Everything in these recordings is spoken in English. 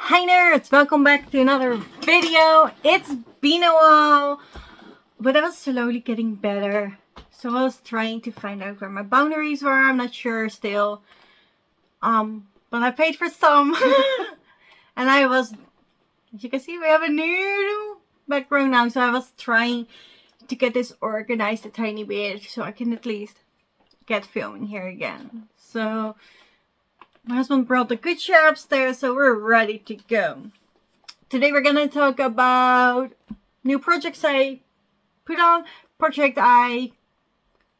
Hi nerds, welcome back to another video. It's been a while, but I was slowly getting better. So I was trying to find out where my boundaries were. I'm not sure still. But I paid for some. And I was, as you can see, we have a new background now. So I was trying to get this organized a tiny bit so I can at least get filming here again. So my husband brought the good chair upstairs, so we're ready to go. Today we're gonna talk about new projects I put on, project I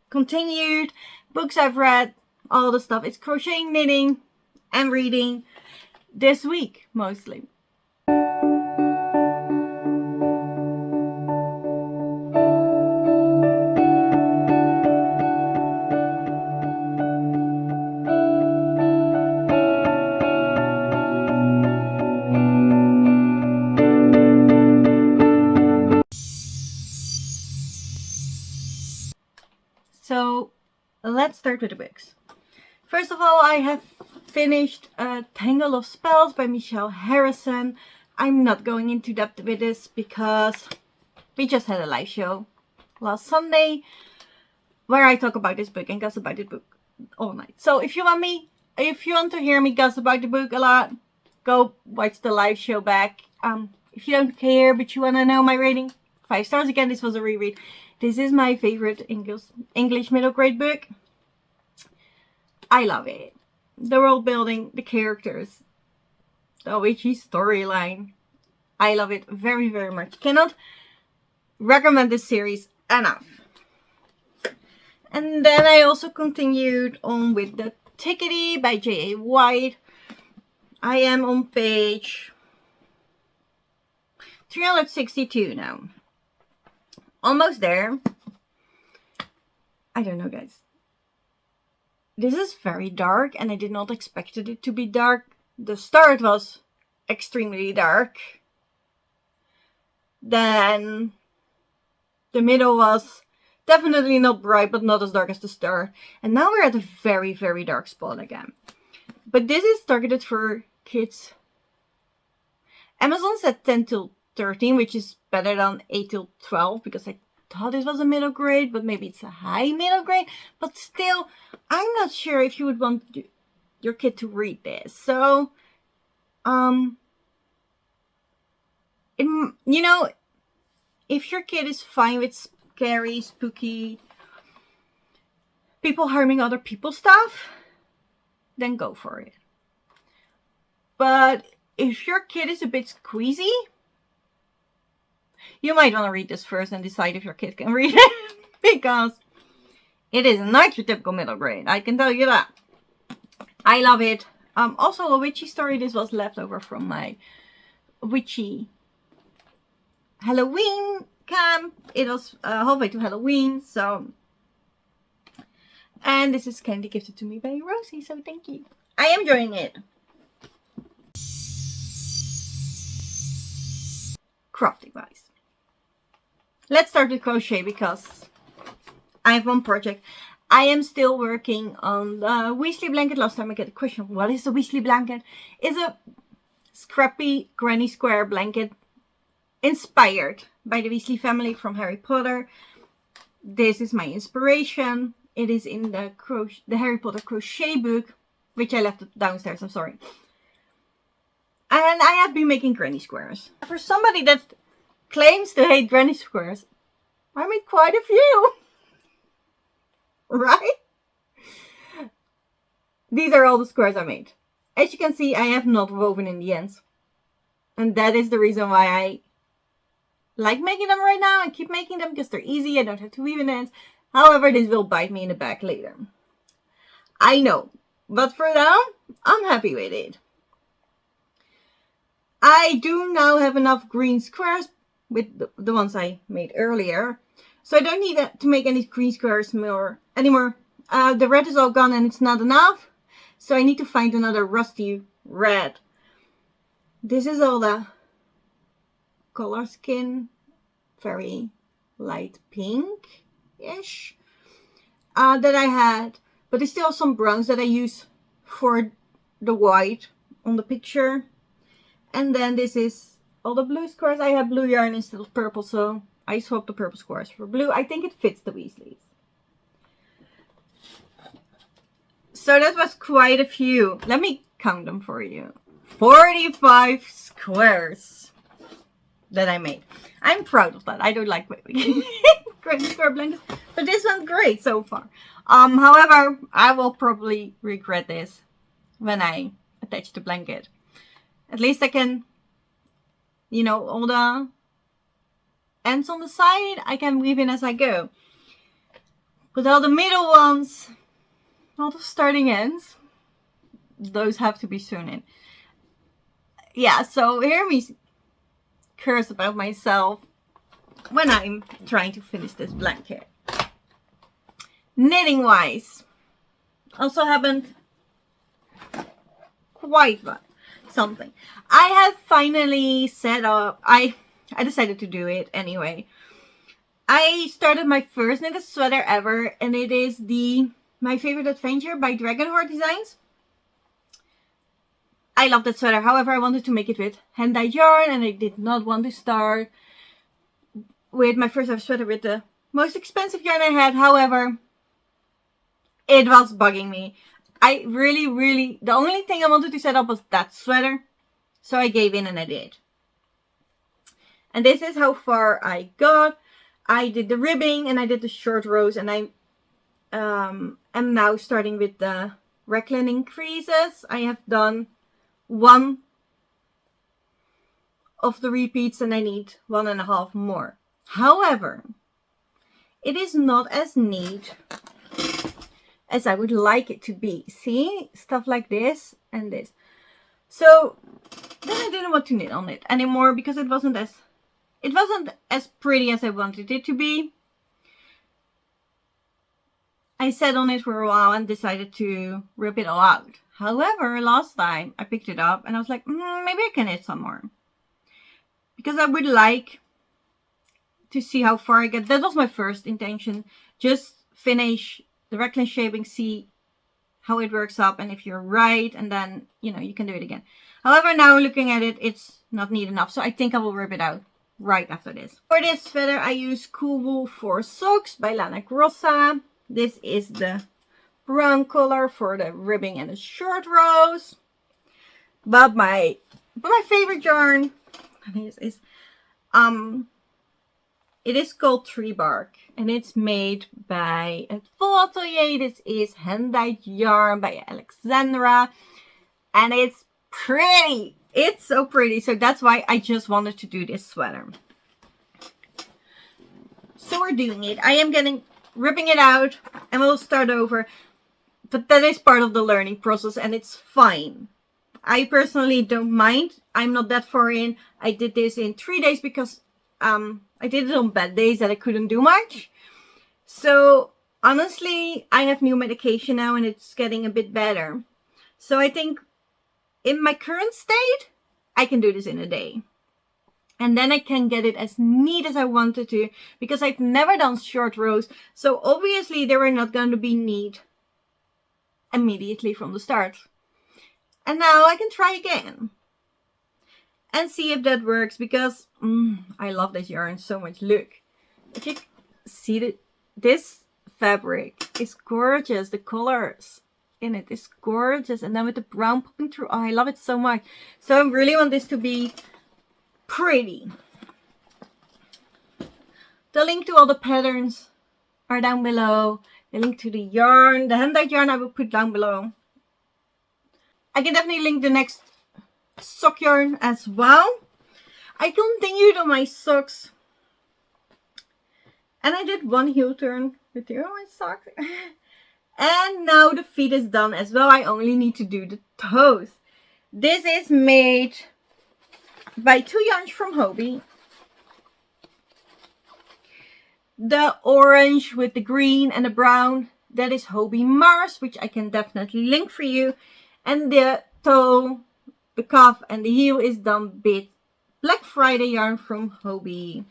continued, books I've read, all the stuff. It's crocheting, knitting, and reading this week, mostly. So let's start with the books. First of all, I have finished A Tangle of Spells by Michelle Harrison. I'm not going into depth with this because we just had a live show last Sunday where I talk about this book and gossip about the book all night. So if you want to hear me gossip about the book a lot, go watch the live show back. If you don't care but you want to know my rating, 5 stars. Again, this was a reread. This is my favorite English middle grade book. I love it. The world building, the characters, the Witchy storyline. I love it very, very much. Cannot recommend this series enough. And then I also continued on with the Thickety by J.A. White. I am on page 362 now. Almost there. I don't know, guys. This is very dark and I did not expect it to be dark. The start was extremely dark. Then the middle was definitely not bright but not as dark as the start. And now we're at a very, very dark spot again. But this is targeted for kids. Amazon said 10 till 13, which is better than 8 till 12 because I thought this was a middle grade, but maybe it's a high middle grade. But still, I'm not sure if you would want your kid to read this. So, if your kid is fine with scary, spooky, people harming other people stuff, then go for it. But if your kid is a bit squeezy, you might want to read this first and decide if your kid can read it. Because it is not your typical middle grade. I can tell you that. I love it. Also a witchy story. This was left over from my witchy Halloween camp. It was halfway to Halloween. So. And this is candy gifted to me by Rosie. So thank you. I am enjoying it. Crafting wise. Let's start with crochet because I have one project. I am still working on the Weasley blanket. Last time I get a question, what is the Weasley blanket? It's a scrappy granny square blanket inspired by the Weasley family from Harry Potter. This is my inspiration. It is in the Harry Potter crochet book, which I left downstairs, I'm sorry. And I have been making granny squares. For somebody that claims to hate granny squares, I made quite a few. Right? These are all the squares I made. As you can see, I have not woven in the ends. And that is the reason why I like making them right now and keep making them because they're easy. I don't have to weave in the ends. However, this will bite me in the back later. I know. But for now, I'm happy with it. I do now have enough green squares with the ones I made earlier. So I don't need to make any green squares anymore. The red is all gone and it's not enough. So I need to find another rusty red. This is all the color skin. Very light pink-ish. That I had. But there's still some browns that I use for the white on the picture. And then this is all the blue squares. I have blue yarn instead of purple, so I swapped the purple squares for blue. I think it fits the Weasleys. So that was quite a few. Let me count them for you. 45 squares that I made. I'm proud of that. I don't like great square blankets, but this one's great so far. However, I will probably regret this when I attach the blanket. At least I can, you know, all the ends on the side, I can weave in as I go. But all the middle ones, all the starting ends, those have to be sewn in. Yeah, so hear me curse about myself when I'm trying to finish this blanket. Knitting wise, also happened quite something. I have finally set up, I decided to do it anyway. I started my first knitted sweater ever, and it is My Favorite Adventure by Dragonheart Designs. I love that sweater. However, I wanted to make it with hand-dyed yarn, and I did not want to start with my first ever sweater with the most expensive yarn I had. However, it was bugging me. I really, the only thing I wanted to set up was that sweater. So I gave in and I did. And this is how far I got. I did the ribbing and I did the short rows, and I am now starting with the raglan increases. I have done one of the repeats and I need 1.5 more. However, it is not as neat as I would like it to be. See? Stuff like this and this. So then I didn't want to knit on it anymore because it wasn't as pretty as I wanted it to be. I sat on it for a while and decided to rip it all out. However, last time I picked it up and I was like, maybe I can knit some more. Because I would like to see how far I get. That was my first intention. Just finish the raglan shaping, see how it works up, and if you're right, and then, you know, you can do it again. However, now looking at it, it's not neat enough. So I think I will rip it out right after this. For this sweater, I use Cool Wool for Socks by Lana Grossa. This is the brown color for the ribbing and the short rows. But my favorite yarn is it is called Tree Bark, and it's made by a full atelier. This is hand-dyed yarn by Alexandra, and it's pretty. It's so pretty. So that's why I just wanted to do this sweater. So we're doing it. I am ripping it out and we'll start over. But that is part of the learning process and it's fine. I personally don't mind. I'm not that far in. I did this in 3 days because I did it on bad days that I couldn't do much. So honestly, I have new medication now and it's getting a bit better. So I think in my current state, I can do this in a day. And then I can get it as neat as I wanted to, because I've never done short rows. So obviously they were not going to be neat immediately from the start. And now I can try again and see if that works, because I love this yarn so much. Look, if you see this fabric is gorgeous. The colors in it is gorgeous, and then with the brown popping through, oh, I love it so much. So I really want this to be pretty. The link to all the patterns are down below. The link to the yarn, the hand-dyed yarn, I will put down below. I can definitely link the next sock yarn as well. I continued on my socks, and I did one heel turn with the my socks. And now the feet is done as well. I only need to do the toes. This is made by 2 yarns from Hobie. The orange with the green and the brown, that is Hobie Mars, which I can definitely link for you. And the toe, the cuff and the heel is done with Black Friday yarn from Hobie.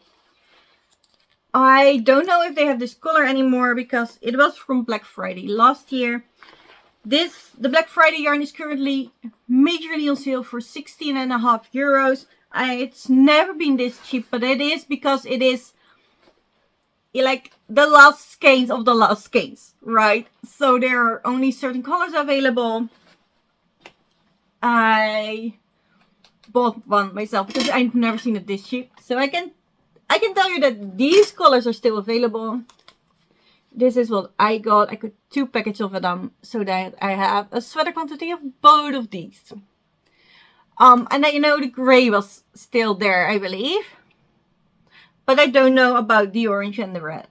I don't know if they have this color anymore because it was from Black Friday last year. The Black Friday yarn is currently majorly on sale for 16.5 euros. It's never been this cheap, but it is because it is like the last skeins of the last skeins, right? So there are only certain colors available. I bought one myself because I've never seen it this cheap. So I can tell you that these colors are still available. This is what I got. I got 2 packages of them so that I have a sweater quantity of both of these. And I know the gray was still there, I believe. But I don't know about the orange and the red.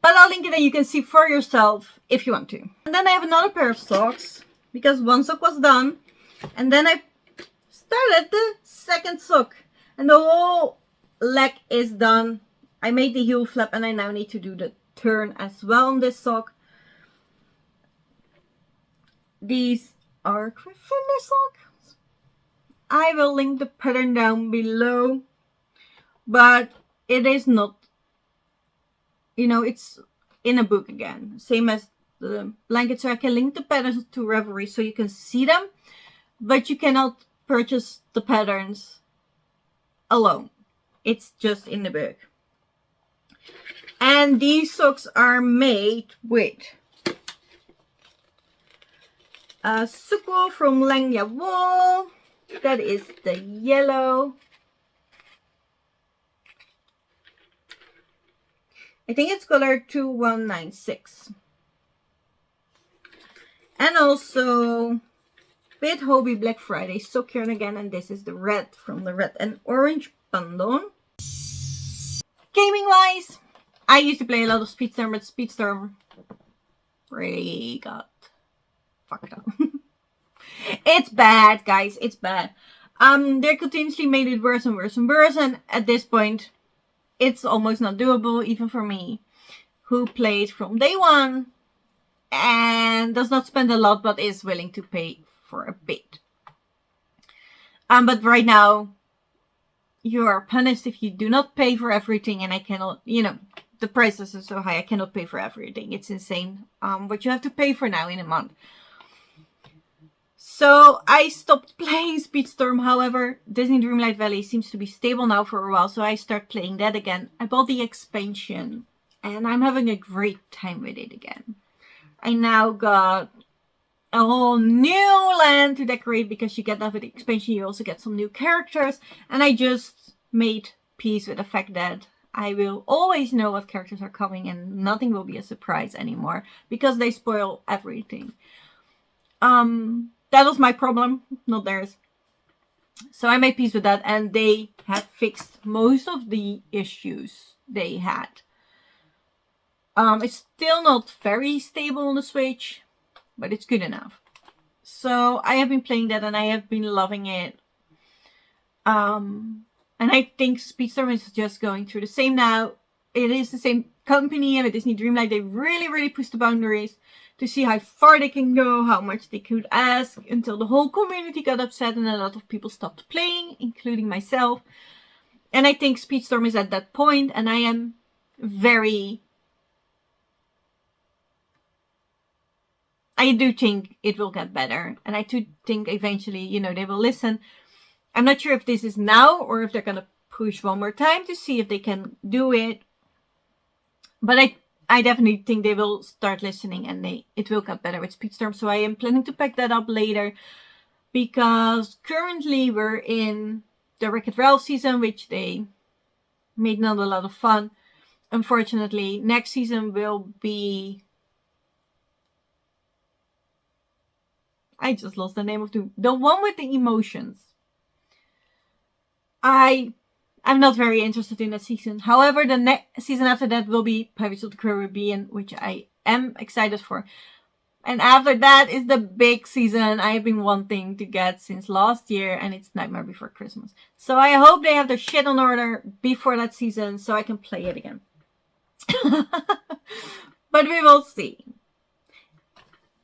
But I'll link it and you can see for yourself if you want to. And then I have another pair of socks because one sock was done. And then I started the second sock. And the whole leg is done. I made the heel flap and I now need to do the turn as well on this sock. These are Gryffindor socks. I will link the pattern down below. But it is not, you know, it's in a book again. Same as the blanket. So I can link the patterns to Revelry so you can see them. But you cannot purchase the patterns alone. It's just in the book. And these socks are made with a suku from Lengya wool. That is the yellow. I think it's color 2196. And also with Hobie Black Friday sock yarn again, and this is the red from the red and orange bundle. Gaming wise, I used to play a lot of Speedstorm, but Speedstorm really got fucked up. It's bad, guys. It's bad. They continuously made it worse and worse and worse, and at this point, it's almost not doable, even for me, who played from day one and does not spend a lot, but is willing to pay for a bit. But right now, you are punished if you do not pay for everything, and I cannot, you know, the prices are so high, I cannot pay for everything. It's insane what you have to pay for now in a month. So I stopped playing Speedstorm. However, Disney Dreamlight Valley seems to be stable now for a while, so I start playing that again. I bought the expansion and I'm having a great time with it again. I now got a whole new land to decorate because you get that with the expansion. You also get some new characters, and I just made peace with the fact that I will always know what characters are coming and nothing will be a surprise anymore because they spoil everything. That was my problem, not theirs. So I made peace with that, and they have fixed most of the issues they had. It's still not very stable on the Switch, but it's good enough. So I have been playing that and I have been loving it. And I think Speedstorm is just going through the same now. It is the same company, and with Disney Dreamlight, they really pushed the boundaries to see how far they can go, how much they could ask, until the whole community got upset and a lot of people stopped playing, including myself. And I think Speedstorm is at that point, and I am I do think it will get better, and I do think eventually, you know, they will listen. I'm not sure if this is now or if they're gonna push one more time to see if they can do it. But I definitely think they will start listening, and it will get better with Speedstorm. So I am planning to pack that up later, because currently we're in the Wreck-It Ralph season, which they made not a lot of fun. Unfortunately, next season will be... I just lost the name of the one with the emotions. I'm not very interested in that season. However, the next season after that will be Pirates of the Caribbean, which I am excited for. And after that is the big season I have been wanting to get since last year, and it's Nightmare Before Christmas. So I hope they have their shit on order before that season so I can play it again. But we will see.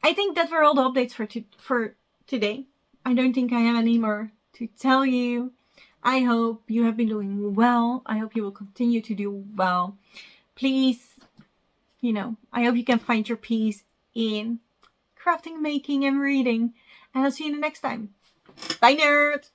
I think that were all the updates for today. I don't think I have any more to tell you. I hope you have been doing well. I hope you will continue to do well. Please, you know, I hope you can find your peace in crafting, making, and reading. And I'll see you in the next time. Bye, nerds!